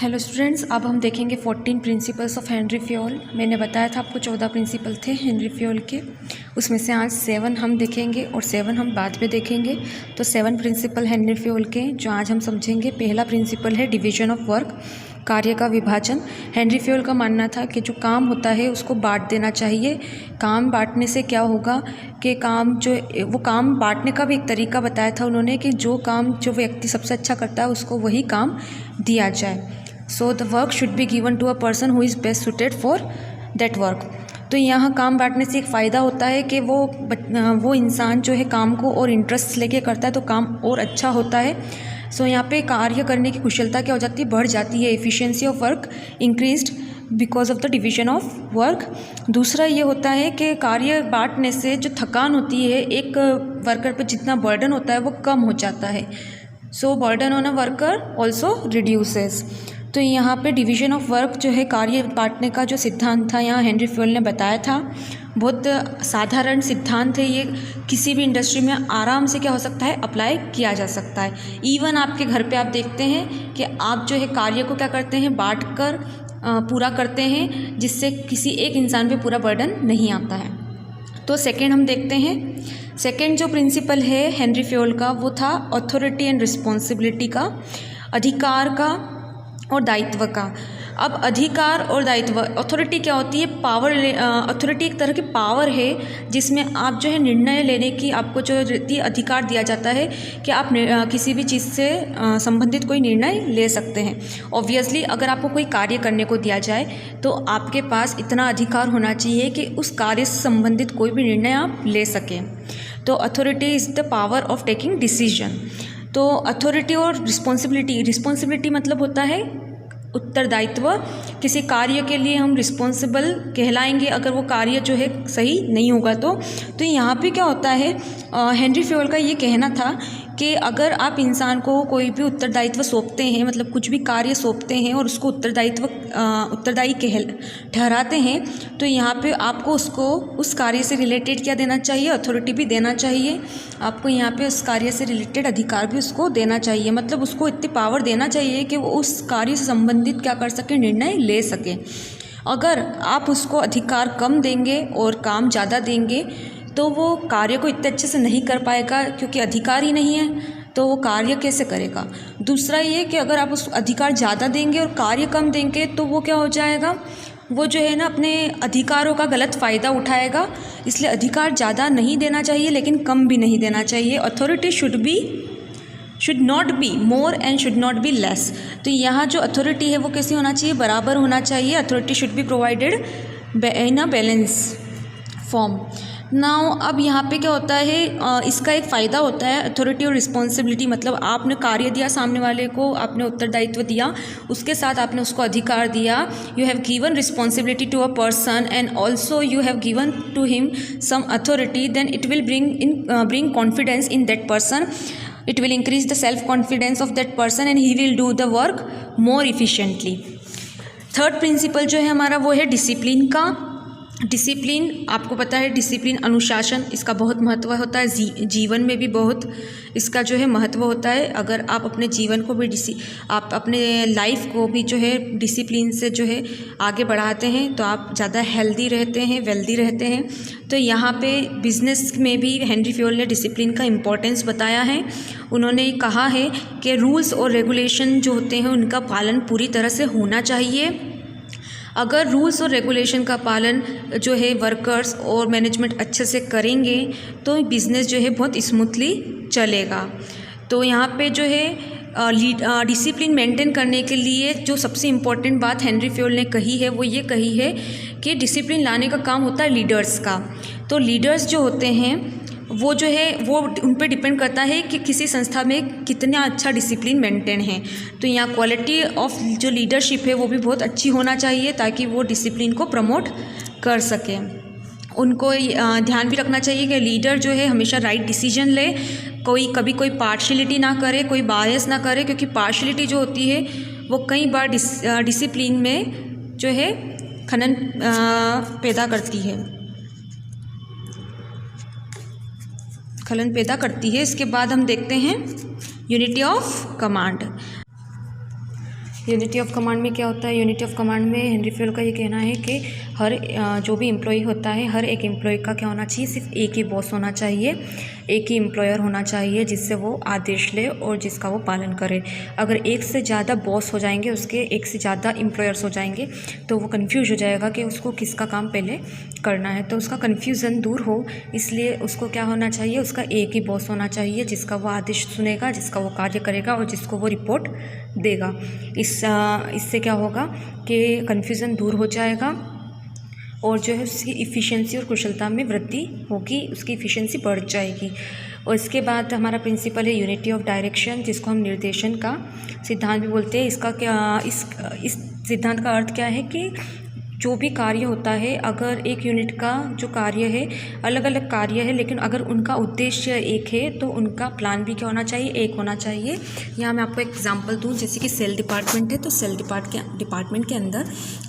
Hello students, अब हम देखेंगे 14 प्रिंसिपल्स ऑफ हेनरी फ्योल। मैंने बताया था आपको 14 प्रिंसिपल थे हेनरी फ्योल के, उसमें से आज 7 हम देखेंगे और 7 हम बाद में देखेंगे। तो 7 प्रिंसिपल हेनरी फ्योल के जो आज हम समझेंगे। पहला प्रिंसिपल है डिवीजन ऑफ वर्क, कार्य का विभाजन। हेनरी फ्योल का मानना था कि जो काम होता है उसको बांट देना चाहिए। काम बांटने से क्या होगा कि वो काम बांटने का भी एक तरीका बताया था उन्होंने कि जो काम जो व्यक्ति सबसे अच्छा करता है उसको वही काम दिया जाए। So the work should be given to a person who is best suited for that work. तो यहाँ काम बांटने से एक फ़ायदा होता है कि वो इंसान जो है काम को और इंटरेस्ट लेके करता है तो काम और अच्छा होता है। सो यहाँ पे कार्य करने की कुशलता क्या हो जाती है, बढ़ जाती है। Efficiency of work increased because of the division of work. दूसरा ये होता है कि कार्य बांटने से जो थकान होती है, एक वर्कर पर जितना बर्डन होता है वो कम हो जाता है। So burden on a worker also reduces. तो यहाँ पे डिवीजन ऑफ वर्क जो है, कार्य बांटने का जो सिद्धांत था यहाँ हेनरी फ्योल ने बताया था। बहुत साधारण सिद्धांत है ये, किसी भी इंडस्ट्री में आराम से क्या हो सकता है, अप्लाई किया जा सकता है। इवन आपके घर पे आप देखते हैं कि आप जो है कार्य को क्या करते हैं, बांट कर पूरा करते हैं, जिससे किसी एक इंसान पे पूरा बर्डन नहीं आता है। तो सेकेंड हम देखते हैं। सेकेंड जो प्रिंसिपल है हेनरी फ्योल का वो था अथॉरिटी एंड रिस्पॉन्सिबिलिटी का, अधिकार का और दायित्व का। अब अधिकार और दायित्व, अथॉरिटी क्या होती है, पावर। अथॉरिटी एक तरह की पावर है जिसमें आप जो है निर्णय लेने की आपको जो अधिकार दिया जाता है कि आप किसी भी चीज़ से संबंधित कोई निर्णय ले सकते हैं। ऑब्वियसली अगर आपको कोई कार्य करने को दिया जाए तो आपके पास इतना अधिकार होना चाहिए कि उस कार्य से संबंधित कोई भी निर्णय आप ले सकें। तो authority is the power of taking decision. तो अथॉरिटी और रिस्पॉन्सिबिलिटी मतलब होता है उत्तरदायित्व। किसी कार्य के लिए हम रिस्पॉन्सिबल कहलाएंगे अगर वो कार्य जो है सही नहीं होगा तो यहाँ पे क्या होता है, हेनरी फ्योल का ये कहना था कि अगर आप इंसान को कोई भी उत्तरदायित्व सौंपते हैं, मतलब कुछ भी कार्य सौंपते हैं और उसको उत्तरदायी ठहराते हैं, तो यहाँ पे आपको उसको उस कार्य से रिलेटेड क्या देना चाहिए, अथॉरिटी भी देना चाहिए। आपको यहाँ पे उस कार्य से रिलेटेड अधिकार भी उसको देना चाहिए, मतलब उसको इतनी पावर देना चाहिए कि वो उस कार्य से संबंधित क्या कर सके, निर्णय ले सके। अगर आप उसको अधिकार कम देंगे और काम ज़्यादा देंगे तो वो कार्य को इतने अच्छे से नहीं कर पाएगा, क्योंकि अधिकार ही नहीं है तो वो कार्य कैसे करेगा। दूसरा ये कि अगर आप उस अधिकार ज़्यादा देंगे और कार्य कम देंगे तो वो क्या हो जाएगा, वो जो है ना अपने अधिकारों का गलत फ़ायदा उठाएगा। इसलिए अधिकार ज़्यादा नहीं देना चाहिए लेकिन कम भी नहीं देना चाहिए। Authority should not be more and should not be less. तो यहाँ जो अथॉरिटी है वो कैसी होना चाहिए, बराबर होना चाहिए। Authority should be provided in a balance form. Now अब यहाँ पे क्या होता है, इसका एक फ़ायदा होता है अथॉरिटी और रिस्पॉन्सिबिलिटी। मतलब आपने कार्य दिया, सामने वाले को आपने उत्तरदायित्व दिया, उसके साथ आपने उसको अधिकार दिया। You have given responsibility to a person and also you have given to him some authority, then it will bring confidence in that person. It will increase the self-confidence of that person and he will do the work more efficiently. Third principal जो है हमारा वो है discipline का। Discipline, आपको पता है discipline, अनुशासन, इसका बहुत महत्व होता है। जीवन में भी बहुत इसका जो है महत्व होता है। अगर आप अपने जीवन को भी आप अपने लाइफ को भी जो है डिसिप्लिन से जो है आगे बढ़ाते हैं तो आप ज़्यादा हेल्दी रहते हैं, वेल्दी रहते हैं। तो यहाँ पे बिजनेस में भी हेनरी फ्योल ने डिसिप्लिन का इम्पोर्टेंस बताया है। उन्होंने कहा है कि रूल्स और रेगुलेशन जो होते हैं उनका पालन पूरी तरह से होना चाहिए। अगर रूल्स और रेगुलेशन का पालन जो है वर्कर्स और मैनेजमेंट अच्छे से करेंगे तो बिज़नेस जो है बहुत स्मूथली चलेगा। तो यहाँ पे जो है डिसिप्लिन मेंटेन करने के लिए जो सबसे इम्पोर्टेंट बात हेनरी फ्योल ने कही है वो ये कही है कि डिसिप्लिन लाने का काम होता है लीडर्स का। तो लीडर्स जो होते हैं वो जो है वो उन पर डिपेंड करता है कि किसी संस्था में कितना अच्छा डिसिप्लिन मेंटेन है। तो यहाँ क्वालिटी ऑफ जो लीडरशिप है वो भी बहुत अच्छी होना चाहिए ताकि वो डिसिप्लिन को प्रमोट कर सकें। उनको ध्यान भी रखना चाहिए कि लीडर जो है हमेशा राइट डिसीजन ले, कभी कोई पार्शलिटी ना करे, कोई बायस ना करे, क्योंकि पार्शलिटी जो होती है वो कई बार डिसिप्लिन में जो है खनन पैदा करती है। इसके बाद हम देखते हैं unity of command. Unity of command में क्या होता है? यूनिटी ऑफ कमांड में हेनरी फ्योल का ये कहना है कि हर जो भी एम्प्लॉय होता है, हर एक एम्प्लॉय का क्या होना चाहिए? सिर्फ एक ही बॉस होना चाहिए, एक ही एम्प्लॉयर होना चाहिए जिससे वो आदेश ले और जिसका वो पालन करे। अगर एक से ज़्यादा बॉस हो जाएंगे, उसके एक से ज़्यादा एम्प्लॉयर्स हो जाएंगे, तो वो कन्फ्यूज हो जाएगा कि उसको किसका काम पहले करना है। तो उसका कन्फ्यूज़न दूर हो, इसलिए उसको क्या होना चाहिए? उसका एक ही बॉस होना चाहिए जिसका वो आदेश सुनेगा, जिसका वो कार्य करेगा और जिसको वो रिपोर्ट देगा। इससे क्या होगा कि कन्फ्यूज़न दूर हो जाएगा और जो है उसकी इफ़िशियंसी और कुशलता में वृद्धि होगी, उसकी इफ़िशियंसी बढ़ जाएगी। और इसके बाद हमारा प्रिंसिपल है यूनिटी ऑफ डायरेक्शन, जिसको हम निर्देशन का सिद्धांत भी बोलते हैं। इसका क्या इस सिद्धांत का अर्थ क्या है कि जो भी कार्य होता है, अगर एक यूनिट का जो कार्य है, अलग अलग कार्य है, लेकिन अगर उनका उद्देश्य एक है तो उनका प्लान भी क्या होना चाहिए? एक होना चाहिए। यहाँ मैं आपको एग्जांपल दूँ, जैसे कि सेल डिपार्टमेंट है, तो सेल डिपार्टमेंट के अंदर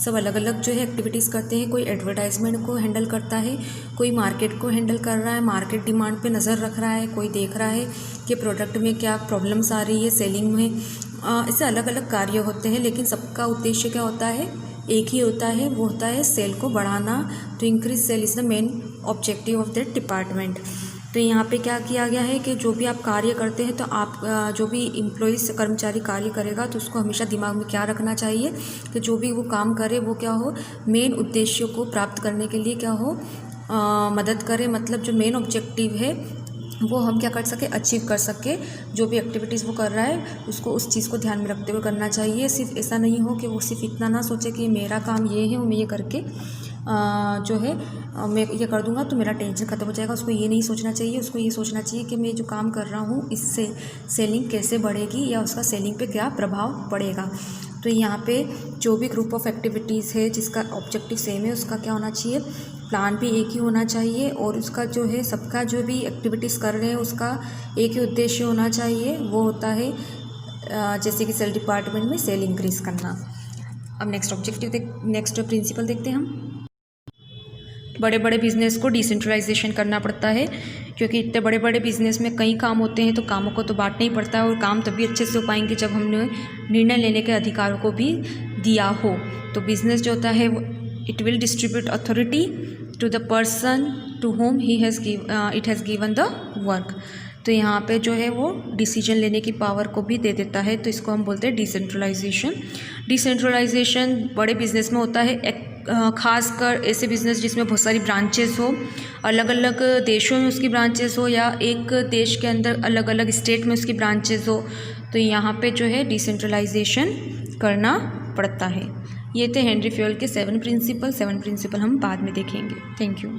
सब अलग अलग जो है एक्टिविटीज़ करते हैं। कोई एडवर्टाइजमेंट को हैंडल करता है, कोई मार्केट को हैंडल कर रहा है, मार्केट डिमांड पर नज़र रख रहा है, कोई देख रहा है कि प्रोडक्ट में क्या प्रॉब्लम्स आ रही है सेलिंग में। ऐसे अलग अलग कार्य होते हैं, लेकिन सबका उद्देश्य क्या होता है? एक ही होता है, वो होता है सेल को बढ़ाना। तो increase sale is the main objective of that department. तो यहाँ पे क्या किया गया है कि जो भी आप कार्य करते हैं, तो आप जो भी एम्प्लॉइज़ कर्मचारी कार्य करेगा, तो उसको हमेशा दिमाग में क्या रखना चाहिए कि जो भी वो काम करे वो क्या हो? मेन उद्देश्यों को प्राप्त करने के लिए क्या हो? मदद करे। मतलब जो मेन ऑब्जेक्टिव है वो हम क्या कर सके? अचीव कर सके। जो भी एक्टिविटीज़ वो कर रहा है उसको उस चीज़ को ध्यान में रखते हुए करना चाहिए। सिर्फ ऐसा नहीं हो कि वो सिर्फ इतना ना सोचे कि मेरा काम ये है और मैं ये करके जो है मैं ये कर दूंगा तो मेरा टेंशन ख़त्म हो जाएगा। उसको ये नहीं सोचना चाहिए, उसको ये सोचना चाहिए कि मैं जो काम कर रहा हूँ इससे सेलिंग कैसे बढ़ेगी या उसका सेलिंग पे क्या प्रभाव पड़ेगा। तो यहाँ पे जो भी ग्रुप ऑफ एक्टिविटीज़ है जिसका ऑब्जेक्टिव सेम है, उसका क्या होना चाहिए? प्लान भी एक ही होना चाहिए और उसका जो है सबका जो भी एक्टिविटीज़ कर रहे हैं उसका एक ही उद्देश्य होना चाहिए। वो होता है जैसे कि सेल डिपार्टमेंट में सेल इंक्रीज़ करना। अब नेक्स्ट प्रिंसिपल देखते हैं हम। बड़े बड़े बिज़नेस को डिसेंट्रलाइजेशन करना पड़ता है, क्योंकि इतने बड़े बड़े बिज़नेस में कई काम होते हैं, तो कामों को तो बांटना ही पड़ता है और काम तभी अच्छे से हो पाएंगे जब हमने निर्णय लेने के अधिकारों को भी दिया हो। तो बिज़नेस जो होता है it will distribute authority to the person to whom it has given the work. तो यहाँ पे जो है वो डिसीजन लेने की पावर को भी दे देता है, तो इसको हम बोलते हैं डिसेंट्रलाइजेशन। डिसेंट्रलाइजेशन बड़े बिजनेस में होता है, खासकर ऐसे बिज़नेस जिसमें बहुत सारी ब्रांचेस हो, अलग अलग देशों में उसकी ब्रांचेस हो या एक देश के अंदर अलग अलग स्टेट में उसकी ब्रांचेस हो। तो यहाँ पे जो है डिसेंट्रलाइजेशन करना पड़ता है। ये थे हेनरी फ्योल के 7 प्रिंसिपल हम बाद में देखेंगे। Thank you.